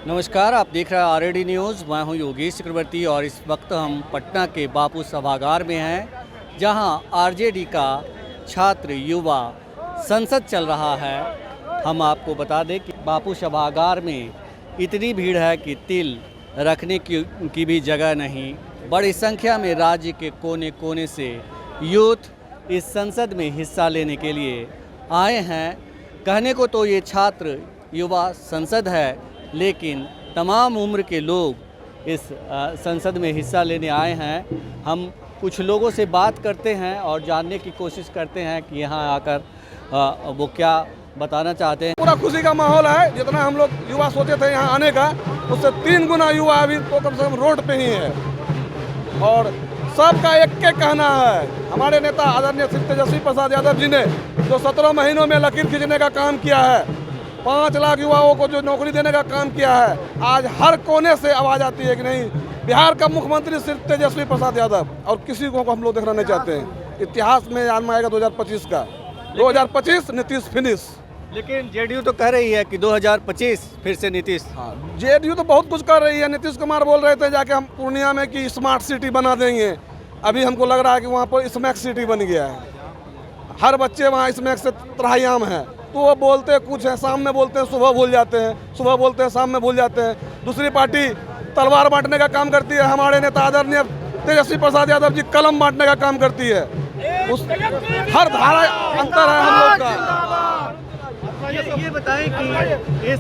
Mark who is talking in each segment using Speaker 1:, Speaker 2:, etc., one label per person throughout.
Speaker 1: नमस्कार, आप देख रहे हैं आरएडी न्यूज़। मैं हूं योगेश चक्रवर्ती और इस वक्त हम पटना के बापू सभागार में हैं, जहां आरजेडी का छात्र युवा संसद चल रहा है। हम आपको बता दें कि बापू सभागार में इतनी भीड़ है कि तिल रखने की भी जगह नहीं। बड़ी संख्या में राज्य के कोने कोने से यूथ इस संसद में हिस्सा लेने के लिए आए हैं। कहने को तो ये छात्र युवा संसद है, लेकिन तमाम उम्र के लोग इस संसद में हिस्सा लेने आए हैं। हम कुछ लोगों से बात करते हैं और जानने की कोशिश करते हैं कि यहाँ आकर वो क्या बताना चाहते हैं।
Speaker 2: पूरा खुशी का माहौल है। जितना हम लोग युवा सोचे थे यहाँ आने का, उससे 3 गुना युवा अभी तो कम से कम रोड पे ही है। और सबका एक कहना है, हमारे नेता आदरणीय श्री तेजस्वी प्रसाद यादव जी ने जो 17 महीनों में लकीर खींचने का काम किया है, 5 लाख युवाओं को जो नौकरी देने का काम किया है, आज हर कोने से आवाज़ आती है कि नहीं, बिहार का मुख्यमंत्री सिर्फ तेजस्वी प्रसाद यादव, और किसी को हम लोग देखना नहीं चाहते हैं। इतिहास में याद आएगा 2025 का, 2025 नीतीश फिनिश।
Speaker 1: लेकिन जेडीयू तो कह रही है कि 2025 फिर से नीतीश।
Speaker 2: हाँ, जेडीयू तो बहुत कुछ कर रही है। नीतीश कुमार बोल रहे थे जाके हम पूर्णिया में कि स्मार्ट सिटी बना देंगे। अभी हमको लग रहा है कि वहाँ पर स्मैक सिटी बन गया है। हर बच्चे वहाँ स्मैक से त्राहियाम है। तो वो बोलते कुछ है, शाम में बोलते हैं, सुबह भूल जाते हैं, सुबह बोलते हैं, शाम में भूल जाते हैं। दूसरी पार्टी तलवार बांटने का काम करती है, हमारे नेता आदरणीय तेजस्वी प्रसाद यादव जी कलम बांटने का काम करती है। उस हर धारा अंतर है हम लोग का।
Speaker 1: ये बताएं कि इस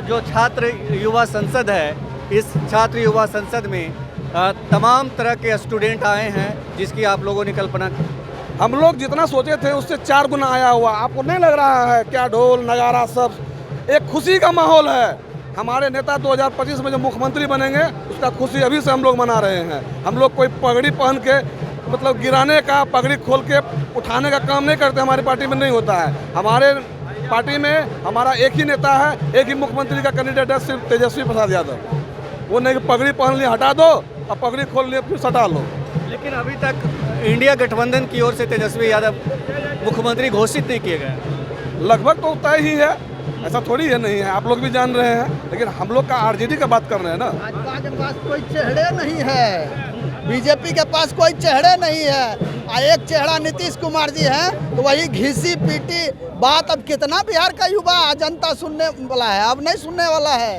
Speaker 1: जो छात्र युवा संसद है, इस छात्र युवा संसद में तमाम तरह के स्टूडेंट आए हैं, जिसकी आप लोगों ने कल्पना की।
Speaker 2: हम लोग जितना सोचे थे उससे 4 गुना आया हुआ। आपको नहीं लग रहा है क्या? ढोल नगारा सब, एक खुशी का माहौल है। हमारे नेता 2025 में जो मुख्यमंत्री बनेंगे, उसका खुशी अभी से हम लोग मना रहे हैं। हम लोग कोई पगड़ी पहन के मतलब गिराने का, पगड़ी खोल के उठाने का काम नहीं करते। हमारी पार्टी में नहीं होता है। हमारे पार्टी में हमारा एक ही नेता है, एक ही मुख्यमंत्री का कैंडिडेट है, सिर्फ तेजस्वी प्रसाद यादव। वो नहीं कि पगड़ी पहन ली हटा दो और पगड़ी खोल ली फिर सटा लो।
Speaker 1: लेकिन अभी तक इंडिया गठबंधन की ओर से तेजस्वी यादव मुख्यमंत्री घोषित नहीं किए गए।
Speaker 2: लगभग तो तय ही है, ऐसा थोड़ी है नहीं है, आप लोग भी जान रहे हैं। लेकिन हम लोग का आरजेडी का बात कर रहे हैं ना।
Speaker 3: भाजपा के पास कोई चेहरे नहीं है, बीजेपी के पास कोई चेहरे नहीं है। एक चेहरा नीतीश कुमार जी हैं, तो वही घिसी पीटी बात। अब कितना बिहार का युवा जनता सुनने वाला है? अब नहीं सुनने वाला है,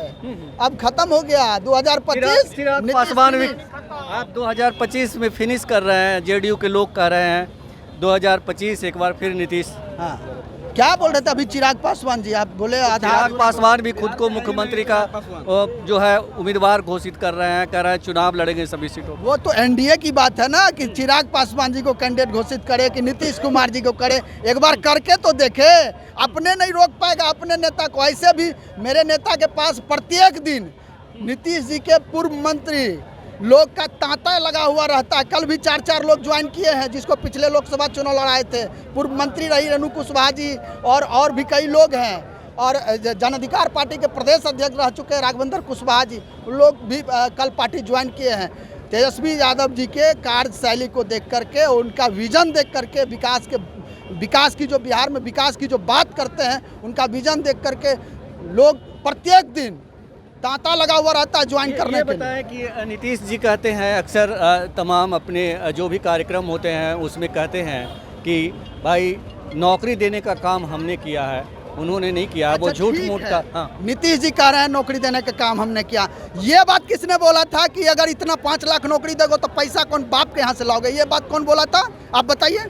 Speaker 3: अब खत्म हो गया। 2025
Speaker 1: पासवान भी आप 2025 में फिनिश कर रहे हैं। जेडीयू के लोग कह रहे हैं 2025 एक बार फिर नीतीश।
Speaker 3: हाँ, क्या बोल रहे थे अभी चिराग पासवान जी? आप बोले
Speaker 1: चिराग पासवान भी खुद को मुख्यमंत्री का जो है उम्मीदवार घोषित कर रहे हैं, कह रहे हैं चुनाव लड़ेंगे सभी सीटों।
Speaker 3: वो तो एनडीए की बात है ना, कि चिराग पासवान जी को कैंडिडेट घोषित करे कि नीतीश कुमार जी को करे। एक बार करके तो देखे। अपने नहीं रोक पाएगा अपने नेता को। ऐसे भी मेरे नेता के पास प्रत्येक दिन नीतीश जी के पूर्व मंत्री लोग का तांता लगा हुआ रहता है। कल भी 4 लोग ज्वाइन किए हैं, जिसको पिछले लोकसभा चुनाव लड़ाए थे। पूर्व मंत्री रही रेणु कुशवाहा जी और भी कई लोग हैं। और जन अधिकार पार्टी के प्रदेश अध्यक्ष रह चुके हैं राघवेंद्र कुशवाहा जी, लोग भी कल पार्टी ज्वाइन किए हैं। तेजस्वी यादव जी के कार्यशैली को देख करके, उनका विजन देख करके, विकास की जो बिहार में विकास की जो बात करते हैं, उनका विजन देख करके लोग प्रत्येक दिन तांता लगा हुआ रहता है ज्वाइन करने के लिए।
Speaker 1: बताएं कि नीतीश जी कहते हैं अक्सर तमाम अपने जो भी कार्यक्रम होते हैं उसमें कहते हैं कि भाई नौकरी देने का काम हमने किया है, उन्होंने नहीं किया। अच्छा, वो झूठ मूठ का। हाँ,
Speaker 3: नीतीश जी कह रहे हैं नौकरी देने का काम हमने किया। ये बात किसने बोला था कि अगर इतना 5 लाख नौकरी दोगे तो पैसा कौन बाप के यहाँ से लाओगे? ये बात कौन बोला था? आप बताइए,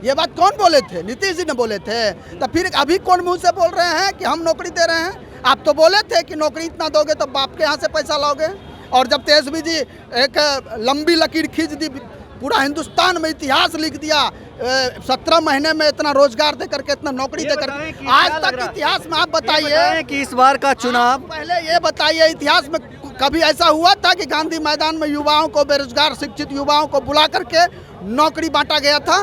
Speaker 3: ये बात कौन बोले थे? नीतीश जी ने बोले थे। तो फिर अभी कौन मुँह से बोल रहे हैं कि हम नौकरी दे रहे हैं? आप तो बोले थे कि नौकरी इतना दोगे तो बाप के यहाँ से पैसा लाओगे। और जब तेजस्वी जी एक लंबी लकीर खींच दी, पूरा हिंदुस्तान में इतिहास लिख दिया, 17 महीने में इतना रोजगार दे करके, इतना नौकरी दे करके, आज तक इतिहास में आप बताइए
Speaker 1: कि इस बार का चुनाव,
Speaker 3: पहले ये बताइए इतिहास में कभी ऐसा हुआ था कि गांधी मैदान में युवाओं को, बेरोजगार शिक्षित युवाओं को बुला करके नौकरी बांटा गया था?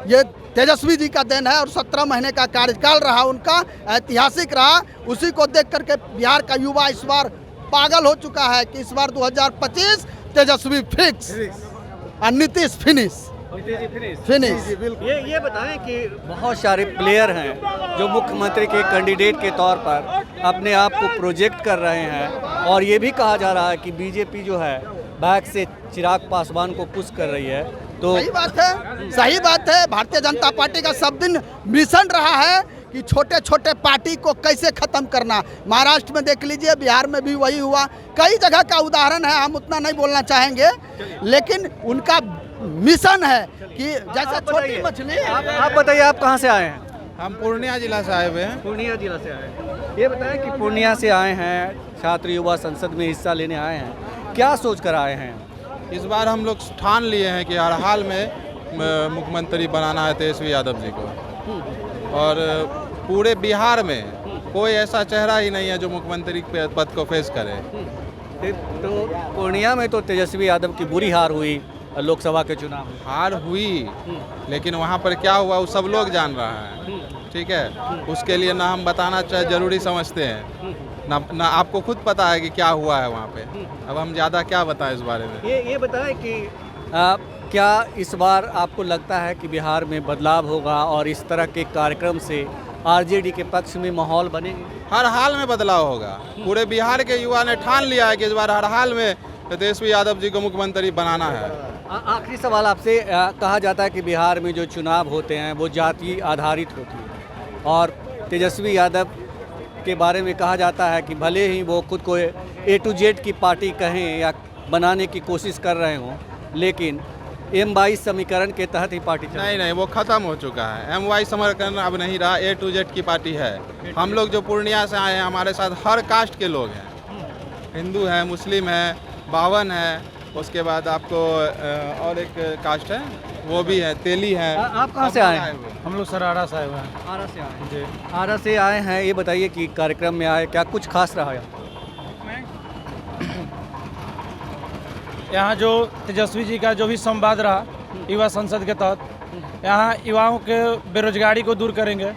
Speaker 3: ये तेजस्वी जी का देन है। और 17 महीने का कार्यकाल रहा उनका, ऐतिहासिक रहा। उसी को देख करके बिहार का युवा इस बार पागल हो चुका है कि इस बार 2025 तेजस्वी फिक्स और नीतीश फिनिश। फिनिश।
Speaker 1: ये बताएं कि बहुत सारे प्लेयर हैं जो मुख्यमंत्री के कैंडिडेट के तौर पर अपने आप को प्रोजेक्ट कर रहे हैं और ये भी कहा जा रहा है कि बीजेपी जो है बैक से चिराग पासवान को पुश कर रही है। तो
Speaker 3: सही बात है, सही बात है। भारतीय जनता पार्टी का सब दिन मिशन रहा है कि छोटे छोटे पार्टी को कैसे खत्म करना। महाराष्ट्र में देख लीजिए, बिहार में भी वही हुआ, कई जगह का उदाहरण है, हम उतना नहीं बोलना चाहेंगे, लेकिन उनका मिशन है कि जैसा छोटी मछली।
Speaker 1: आप बताइए, आप कहाँ से आए हैं?
Speaker 4: हम पूर्णिया जिला से आए हुए हैं।
Speaker 1: पूर्णिया जिला से आए हैं। ये बताएं कि पूर्णिया से आए हैं, छात्र युवा संसद में हिस्सा लेने आए हैं, क्या सोच कर आए हैं?
Speaker 4: इस बार हम लोग ठान लिए हैं कि हर हाल में मुख्यमंत्री बनाना है तेजस्वी यादव जी को, और पूरे बिहार में कोई ऐसा चेहरा ही नहीं है जो मुख्यमंत्री पद को फेस करे।
Speaker 1: तो पूर्णिया में तो तेजस्वी यादव की बुरी हार हुई लोकसभा के चुनाव में।
Speaker 4: हार हुई, लेकिन वहाँ पर क्या हुआ वो सब लोग जान रहा है, ठीक है। उसके लिए ना हम बताना जरूरी समझते हैं, ना आपको खुद पता है कि क्या हुआ है वहाँ पे। अब हम ज़्यादा क्या बताएं इस बारे में।
Speaker 1: ये बताएं कि क्या इस बार आपको लगता है कि बिहार में बदलाव होगा और इस तरह के कार्यक्रम से आरजेडी के पक्ष में माहौल बनेंगे?
Speaker 4: हर हाल में बदलाव होगा। पूरे बिहार के युवा ने ठान लिया है कि इस बार हर हाल में तेजस्वी यादव जी को मुख्यमंत्री बनाना है।
Speaker 1: आखिरी सवाल आपसे, कहा जाता है कि बिहार में जो चुनाव होते हैं वो जाति आधारित होती है और तेजस्वी यादव के बारे में कहा जाता है कि भले ही वो खुद को A to Z की पार्टी कहें या बनाने की कोशिश कर रहे हों, लेकिन M22 समीकरण के तहत ही पार्टी चल रही है।
Speaker 4: नहीं, वो ख़त्म हो चुका है। M22 समीकरण अब नहीं रहा, A to Z की पार्टी है। हम लोग जो पूर्णिया से आए हैं, हमारे साथ हर कास्ट के लोग हैं, हिंदू हैं, मुस्लिम हैं, बावन है, उसके बाद आपको और एक कास्ट है वो भी है, तेली है।
Speaker 1: आप कहाँ से आए हैं?
Speaker 5: हम लोग सराड़ा से आए हुए हैं।
Speaker 1: आरा से आए हैं।
Speaker 5: जी।
Speaker 1: आरा से आए हैं। ये बताइए कि कार्यक्रम में आए, क्या कुछ खास रहा यहाँ?
Speaker 5: यहाँ जो तेजस्वी जी का जो भी संवाद रहा युवा संसद के तहत, यहाँ युवाओं के बेरोजगारी को दूर करेंगे,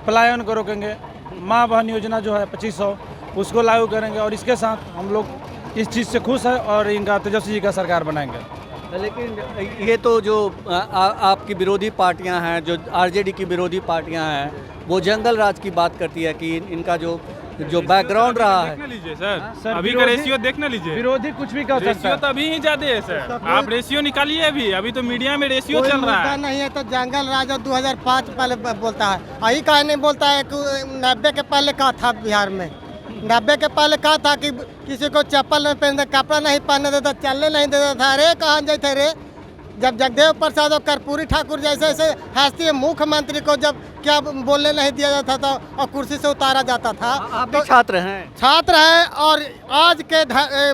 Speaker 5: पलायन को रोकेंगे, माँ बहन योजना जो है 2500 उसको लागू करेंगे, और इसके साथ हम लोग इस चीज़ से खुश है और इनका तेजस्वी जी का सरकार बनाएंगे।
Speaker 1: लेकिन ये तो जो आपकी विरोधी पार्टियां हैं, जो आरजेडी की विरोधी पार्टियां हैं, वो जंगल राज की बात करती है कि इनका जो बैकग्राउंड रहा है।
Speaker 6: देख लीजिए सर, अभी का रेशियो देख ना लीजिए।
Speaker 5: विरोधी कुछ भी कर सकता
Speaker 6: रेशियो
Speaker 5: है।
Speaker 6: तो अभी ही ज्यादा है सर, आप रेशियो निकालिए। अभी तो मीडिया में रेशियो
Speaker 7: कोई
Speaker 6: चल रहा
Speaker 7: मुद्दा
Speaker 6: है।
Speaker 7: नहीं है तो जंगल राज 2005 पहले बोलता है, यही कहा नहीं बोलता है कि 90 के पहले कहा था बिहार में, 90 के पहले कहा था कि किसी को चप्पल नहीं पहनते, कपड़ा नहीं पहनने देता, चलने नहीं देता था। अरे कहाँ जाते रे, जब जगदेव प्रसाद और कर्पूरी ठाकुर जैसे ऐसे हस्ती मुख्यमंत्री को जब क्या बोलने नहीं दिया जाता था और कुर्सी से उतारा जाता था।
Speaker 1: आप भी छात्र हैं।
Speaker 7: छात्र है, और आज के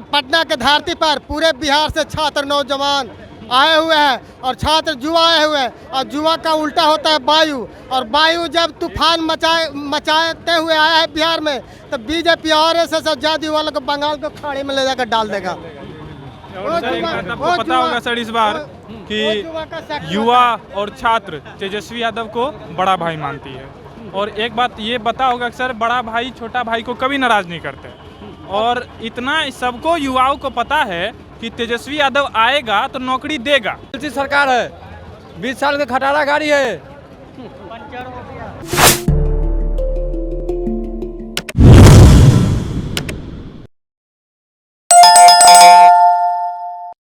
Speaker 7: पटना के धरती पर पूरे बिहार से छात्र नौजवान आए हुए हैं और छात्र युवा आए हुए हैं, और युवा का उल्टा होता है वायु, और वायु जब तूफान मचाते हुए आया है बिहार में, तो बीजेपी RSS और जदयू वालों को बंगाल को खाड़ी में ले जाकर डाल देगा।
Speaker 6: और सर, एक बात आपको पता होगा सर इस बार कि युवा और छात्र तेजस्वी यादव को बड़ा भाई मानती है, और एक बात ये पता होगा सर, बड़ा भाई छोटा भाई को कभी नाराज नहीं करते, और इतना सबको युवाओं को पता है कि तेजस्वी यादव आएगा तो नौकरी देगा।
Speaker 5: सरकार है, 20 साल का खटारा गाड़ी है।